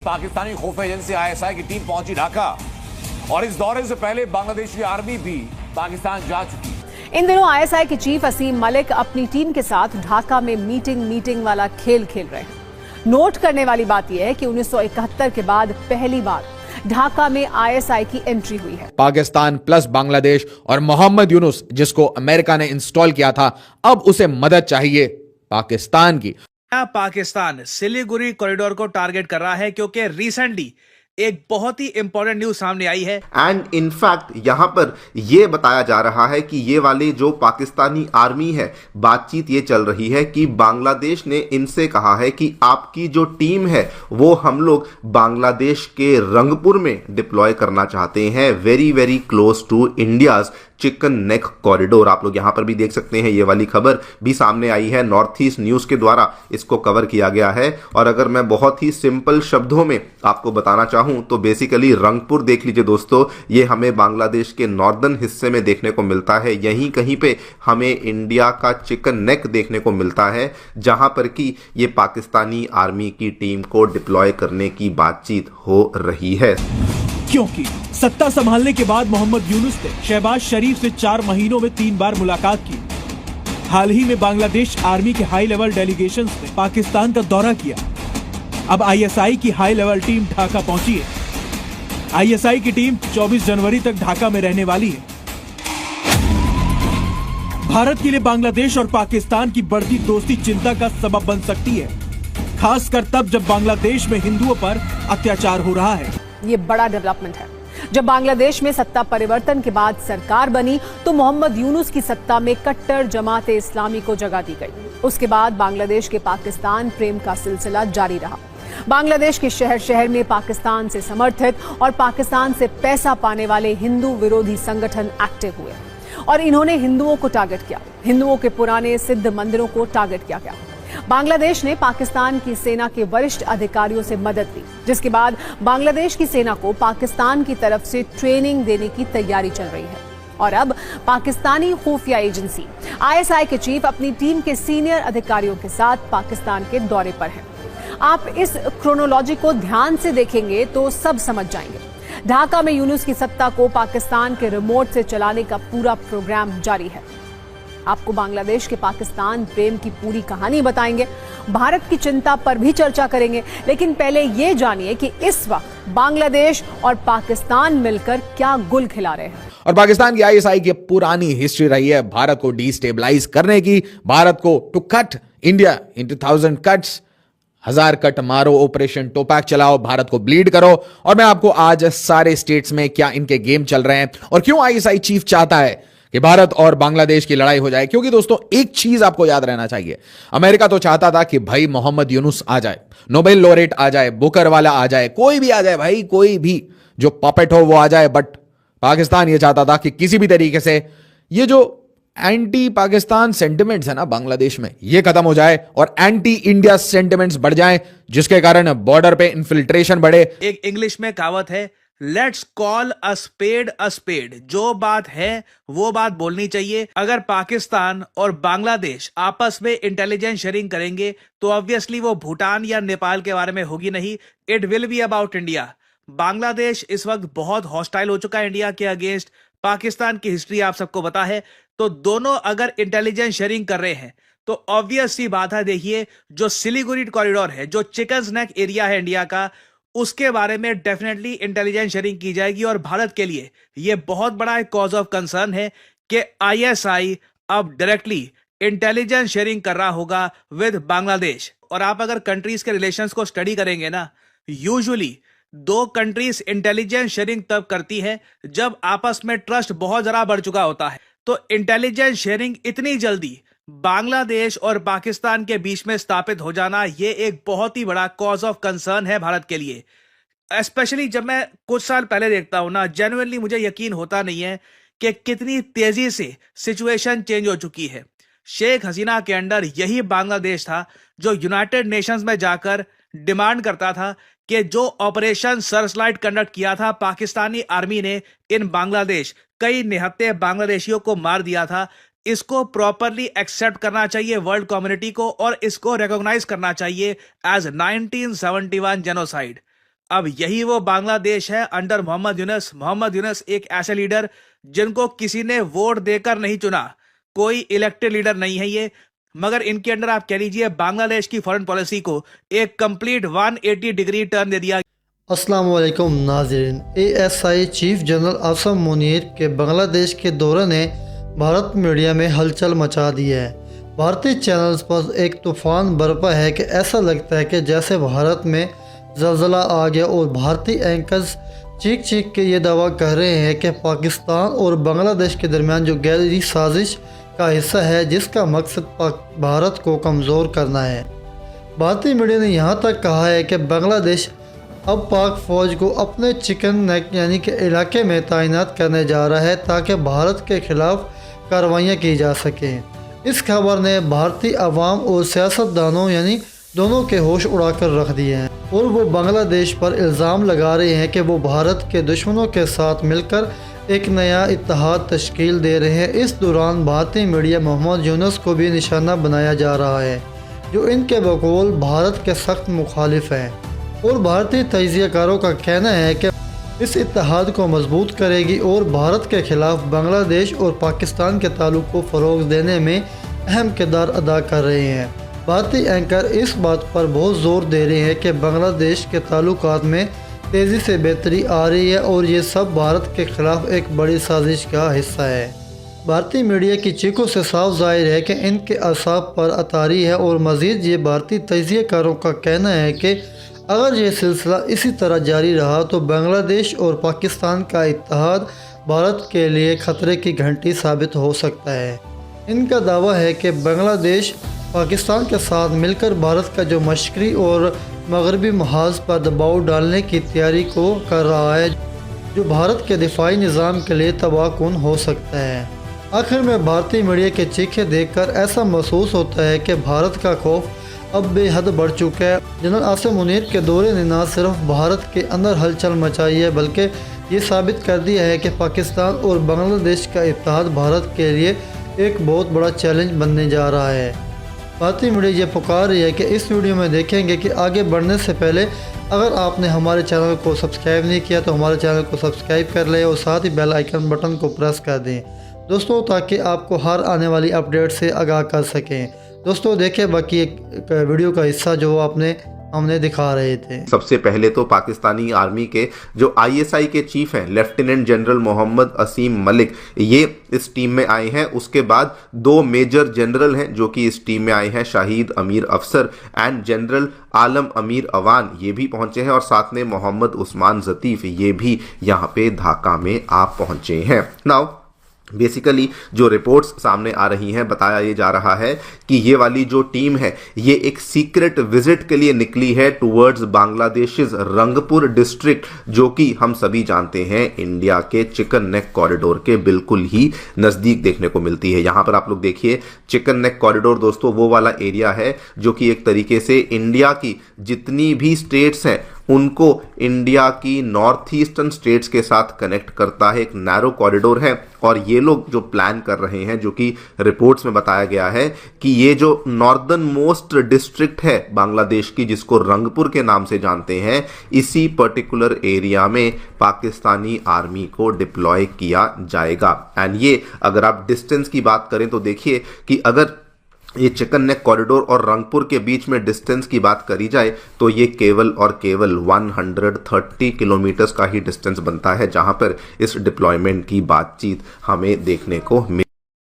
पाकिस्तानी खुफिया agency ISI की team पहुंची ढाका और इस दौरे से पहले बांग्लादेशी आर्मी भी पाकिस्तान जा चुकी। इन दिनों आईएसआई के चीफ असीम मलिक अपनी टीम के साथ ढाका में मीटिंग वाला खेल खेल रहे हैं। नोट करने वाली बात यह है कि 1971 के बाद पहली बार ढाका में आईएसआई की एंट्री हुई है। पाकिस्तान प्लस बांग्लादेश और मोहम्मद यूनुस, जिसको अमेरिका ने इंस्टॉल किया था, अब उसे मदद चाहिए पाकिस्तान की। पाकिस्तान सिलीगुड़ी कॉरिडोर को टारगेट कर रहा है क्योंकि रिसेंटली एक बहुत ही इंपॉर्टेंट न्यूज सामने आई है एंड इनफैक्ट यहां पर यह बताया जा रहा है कि ये वाले जो पाकिस्तानी आर्मी है, बातचीत ये चल रही है कि बांग्लादेश ने इनसे कहा है कि आपकी जो टीम है वो हम लोग बांग्लादेश के रंगपुर में डिप्लॉय करना चाहते हैं, very very close to India's chicken neck corridor. आप लोग यहां पर भी देख सकते हैं, ये वाली खबर भी सामने आई है, नॉर्थ ईस्ट न्यूज के द्वारा इसको कवर किया गया है। और अगर मैं बहुत ही सिंपल शब्दों में आपको बताना चाहूं तो बेसिकली रंगपुर देख लीजिए दोस्तों, ये हमें बांग्लादेश के नॉर्दर्न हिस्से में देखने को मिलता है। यहीं कहीं पे हमें इंडिया का चिकन नेक देखने को मिलता है, जहां पर कि ये पाकिस्तानी आर्मी की टीम को डिप्लॉय करने की बातचीत हो रही है। क्योंकि सत्ता संभालने के बाद मोहम्मद यूनुस ने शहबाज शरीफ से 4 महीनों में 3 बार मुलाकात की। हाल ही में बांग्लादेश आर्मी के हाई लेवल डेलीगेशंस ने पाकिस्तान का दौरा किया। अब आईएसआई की हाई लेवल टीम ढाका पहुंची है। आईएसआई की टीम 24 जनवरी तक ढाका में रहने वाली है। भारत के लिए बांग्लादेश और पाकिस्तान की बढ़ती दोस्ती चिंता का सबब बन सकती है, खासकर तब जब बांग्लादेश में हिंदुओं पर अत्याचार हो रहा है। ये बड़ा डेवलपमेंट है। जब बांग्लादेश में सत्ता परिवर्तन के बाद सरकार बनी तो मोहम्मद यूनुस की सत्ता में कट्टर जमात इस्लामी को जगह दी गई। उसके बाद बांग्लादेश के पाकिस्तान प्रेम का सिलसिला जारी रहा। बांग्लादेश के शहर शहर में पाकिस्तान से समर्थित और पाकिस्तान से पैसा पाने वाले हिंदू विरोधी संगठन एक्टिव हुए और इन्होंने हिंदुओं को टारगेट किया। हिंदुओं के पुराने सिद्ध मंदिरों को टारगेट किया गया। बांग्लादेश ने पाकिस्तान की सेना के वरिष्ठ अधिकारियों से मदद ली, जिसके बाद बांग्लादेश की सेना को पाकिस्तान की तरफ से ट्रेनिंग देने की तैयारी चल रही है। और अब पाकिस्तानी खुफिया एजेंसी आईएसआई के चीफ अपनी टीम के सीनियर अधिकारियों के साथ पाकिस्तान के दौरे पर हैं। आप इस क्रोनोलॉजी को ध्यान से देखेंगे तो सब समझ जाएंगे। ढाका में यूनुस की सत्ता को पाकिस्तान के रिमोट से चलाने का पूरा प्रोग्राम जारी है। आपको बांग्लादेश के पाकिस्तान प्रेम की पूरी कहानी बताएंगे, भारत की चिंता पर भी चर्चा करेंगे। लेकिन पहले ये जानिए कि इस वक्त बांग्लादेश और पाकिस्तान मिलकर क्या गुल खिला रहे हैं। और पाकिस्तान की आईएसआई की पुरानी हिस्ट्री रही है भारत को डिस्टेबलाइज करने की, भारत को to cut India into 1000 cuts, 1000 cut मारो, ऑपरेशन टोपैक चलाओ, भारत को ब्लीड करो। और मैं आपको आज सारे स्टेट्स में क्या इनके गेम चल रहे हैं और क्यों आईएसआई चीफ चाहता है कि भारत और बांग्लादेश की लड़ाई हो जाए। क्योंकि दोस्तों एक चीज आपको याद रहना चाहिए, अमेरिका तो चाहता था कि भाई मोहम्मद यूनुस आ जाए, नोबेल लॉरेट आ जाए, बुकर वाला आ जाए, कोई भी आ जाए भाई, कोई भी जो पपेट हो वो आ जाए। बट पाकिस्तान ये चाहता था कि किसी भी तरीके से ये जो एंटी पाकिस्तान सेंटिमेंट्स है ना बांग्लादेश में, ये खत्म हो जाए और एंटी इंडिया सेंटिमेंट्स बढ़ जाएं, जिसके कारण बॉर्डर पे इन्फिल्ट्रेशन बढ़े। एक इंग्लिश में कहावत है, let's call a spade a spade. जो बात है वो बात बोलनी चाहिए। अगर पाकिस्तान और बांग्लादेश आपस में इंटेलिजेंस शेयरिंग करेंगे तो ऑब्वियसली वो भूटान या नेपाल के बारे में होगी नहीं, it will be about India. Bangladesh इस वक्त बहुत हॉस्टाइल हो चुका है इंडिया के अगेंस्ट। पाकिस्तान की हिस्ट्री आप सबको पता है। तो दोनों अगर इंटेलिजेंस शेयरिंग कर रहे हैं तो ऑब्वियस सी बात है, देखिए जो सिलीगुड़ी कॉरिडोर है, जो चिकन नेक एरिया है इंडिया का, उसके बारे में डेफिनेटली इंटेलिजेंस शेयरिंग की जाएगी। और भारत के लिए यह बहुत बड़ा एक कॉज ऑफ कंसर्न है कि आईएसआई अब डायरेक्टली इंटेलिजेंस शेयरिंग कर रहा होगा विद बांग्लादेश। और आप अगर कंट्रीज के रिलेशंस को स्टडी करेंगे ना, यूजुअली 2 कंट्रीज इंटेलिजेंस शेयरिंग तब करती है जब आपस में ट्रस्ट बहुत जरा बढ़ चुका होता है। तो इंटेलिजेंस शेयरिंग इतनी जल्दी बांग्लादेश और पाकिस्तान के बीच में स्थापित हो जाना, ये एक बहुत ही बड़ा कॉज ऑफ कंसर्न है भारत के लिए। स्पेशली जब मैं कुछ साल पहले देखता हूं ना, जेन्युइनली मुझे यकीन होता नहीं है कि कितनी तेजी से सिचुएशन चेंज हो चुकी है। शेख हसीना के अंडर यही बांग्लादेश था जो यूनाइटेड नेशंस में जाकर डिमांड करता था कि जो ऑपरेशन सर्चलाइट कंडक्ट किया था पाकिस्तानी आर्मी ने इन बांग्लादेश, कई निहत्थे बांग्लादेशियों को मार दिया था, इसको प्रॉपरली एक्सेप्ट करना चाहिए वर्ल्ड कम्युनिटी को और इसको रिकॉग्नाइज करना चाहिए एज 1971 जेनोसाइड। अब यही वो बांग्लादेश है अंडर मोहम्मद यूनुस। मोहम्मद यूनुस एक ऐसे लीडर जिनको किसी ने वोट देकर नहीं चुना, कोई इलेक्टेड लीडर नहीं है ये, मगर इनके अंडर आप कह लीजिए बांग्लादेश की फॉरेन पॉलिसी को एक कंप्लीट 180 डिग्री टर्न दे दिया। अस्सलाम वालेकुम नाज़रीन। ASI chief general Asim Munir के बांग्लादेश के दौरे ने भारत मीडिया में हलचल मचा दी है। भारतीय चैनल्स पर एक तूफान बरपा है कि ऐसा लगता है कि जैसे भारत में ज़लज़ला आ गया और भारतीय एंकर्स चीख चीख के ये दावा कर रहे हैं कि पाकिस्तान और बांग्लादेश के दरमियान जो गहरी साजिश का हिस्सा है जिसका मकसद भारत को कमज़ोर करना है। भारतीय मीडिया ने यहाँ तक कहा है कि बांग्लादेश अब पाक फ़ौज को अपने चिकन नेक यानी कि इलाके में तैनात करने जा रहा है ताकि भारत के ख़िलाफ़ कार्रवाइयाँ की जा सकें। इस खबर ने भारतीय अवाम और सियासतदानों यानी दोनों के होश उड़ाकर रख दिए हैं और वो बांग्लादेश पर इल्ज़ाम लगा रहे हैं कि वो भारत के दुश्मनों के साथ मिलकर एक नया इत्तेहाद तश्कील दे रहे हैं। इस दौरान भारतीय मीडिया मोहम्मद यूनुस को भी निशाना बनाया जा रहा है जो इनके बकौल भारत के सख्त मुखालिफ हैं और भारतीय तजियाकारों का कहना है कि इस इत्तेहाद को मजबूत करेगी और भारत के ख़िलाफ़ बांग्लादेश और पाकिस्तान के ताल्लुक़ को फ़रोग़ देने में अहम किरदार अदा कर रहे हैं। भारतीय एंकर इस बात पर बहुत ज़ोर दे रहे हैं कि बांग्लादेश के ताल्लुकात में तेज़ी से बेहतरी आ रही है और ये सब भारत के ख़िलाफ़ एक बड़ी साजिश का हिस्सा है। भारतीय मीडिया की चीखों से साफ जाहिर है कि इनके असाब पर अतारी है और मज़ीद ये भारतीय तजियाकारों का कहना है कि अगर ये सिलसिला इसी तरह जारी रहा तो बांग्लादेश और पाकिस्तान का इत्तेहाद भारत के लिए ख़तरे की घंटी साबित हो सकता है। इनका दावा है कि बांग्लादेश पाकिस्तान के साथ मिलकर भारत का जो मशरक़ी और मगरबी महाज पर दबाव डालने की तैयारी को कर रहा है जो भारत के दिफाई निज़ाम के लिए तबाहकुन हो सकता है। आखिर में भारतीय मीडिया के चीखे देखकर ऐसा महसूस होता है कि भारत का खौफ अब बेहद बढ़ चुका है। जनरल आसिम मुनीर के दौरे ने न सिर्फ भारत के अंदर हलचल मचाई है बल्कि ये साबित कर दिया है कि पाकिस्तान और बांग्लादेश का इत्तेहाद भारत के लिए एक बहुत बड़ा चैलेंज बनने जा रहा है। भारतीय मीडिया ये पुकार रही है कि इस वीडियो में देखेंगे कि आगे बढ़ने से पहले अगर आपने हमारे चैनल को सब्सक्राइब नहीं किया तो हमारे चैनल को सब्सक्राइब कर लें और साथ ही बेल आइकन बटन को प्रेस कर दें दोस्तों, ताकि आपको हर आने वाली अपडेट से आगाह कर सकें। दोस्तों देखिए बाकी एक वीडियो का हिस्सा जो हमने दिखा रहे थे। सबसे पहले तो पाकिस्तानी आर्मी के जो ISI के चीफ हैं लेफ्टिनेंट जनरल मोहम्मद असीम मलिक ये इस टीम में आए हैं। उसके बाद 2 मेजर जनरल हैं जो कि इस टीम में आए हैं, शाहिद अमीर अफसर एंड जनरल आलम अमीर अवान ये भी पहुंचे हैं और साथ में मोहम्मद उस्मान जतीफ ये भी यहाँ पे ढाका में आप पहुंचे हैं। नाउ बेसिकली जो रिपोर्ट्स सामने आ रही हैं बताया ये जा रहा है कि ये वाली जो टीम है ये एक सीक्रेट विजिट के लिए निकली है टुवर्ड्स बांग्लादेश रंगपुर डिस्ट्रिक्ट जो कि हम सभी जानते हैं इंडिया के चिकन नेक कॉरिडोर के बिल्कुल ही नज़दीक देखने को मिलती है। यहाँ पर आप लोग देखिए चिकन नेक कॉरिडोर दोस्तों वो वाला एरिया है जो कि एक तरीके से इंडिया की जितनी भी स्टेट्स हैं उनको इंडिया की नॉर्थ ईस्टर्न स्टेट्स के साथ कनेक्ट करता है, एक नैरो कॉरिडोर है। और ये लोग जो प्लान कर रहे हैं जो कि रिपोर्ट्स में बताया गया है कि ये जो नॉर्दर्न मोस्ट डिस्ट्रिक्ट है बांग्लादेश की जिसको रंगपुर के नाम से जानते हैं इसी पर्टिकुलर एरिया में पाकिस्तानी आर्मी को डिप्लॉय किया जाएगा। एंड ये अगर आप डिस्टेंस की बात करें तो देखिए कि अगर ये चिकन नेक कॉरिडोर और रंगपुर के बीच में डिस्टेंस की बात करी जाए तो ये केवल और केवल 130 किलोमीटर्स का ही डिस्टेंस बनता है जहां पर इस डिप्लॉयमेंट की बातचीत हमें देखने को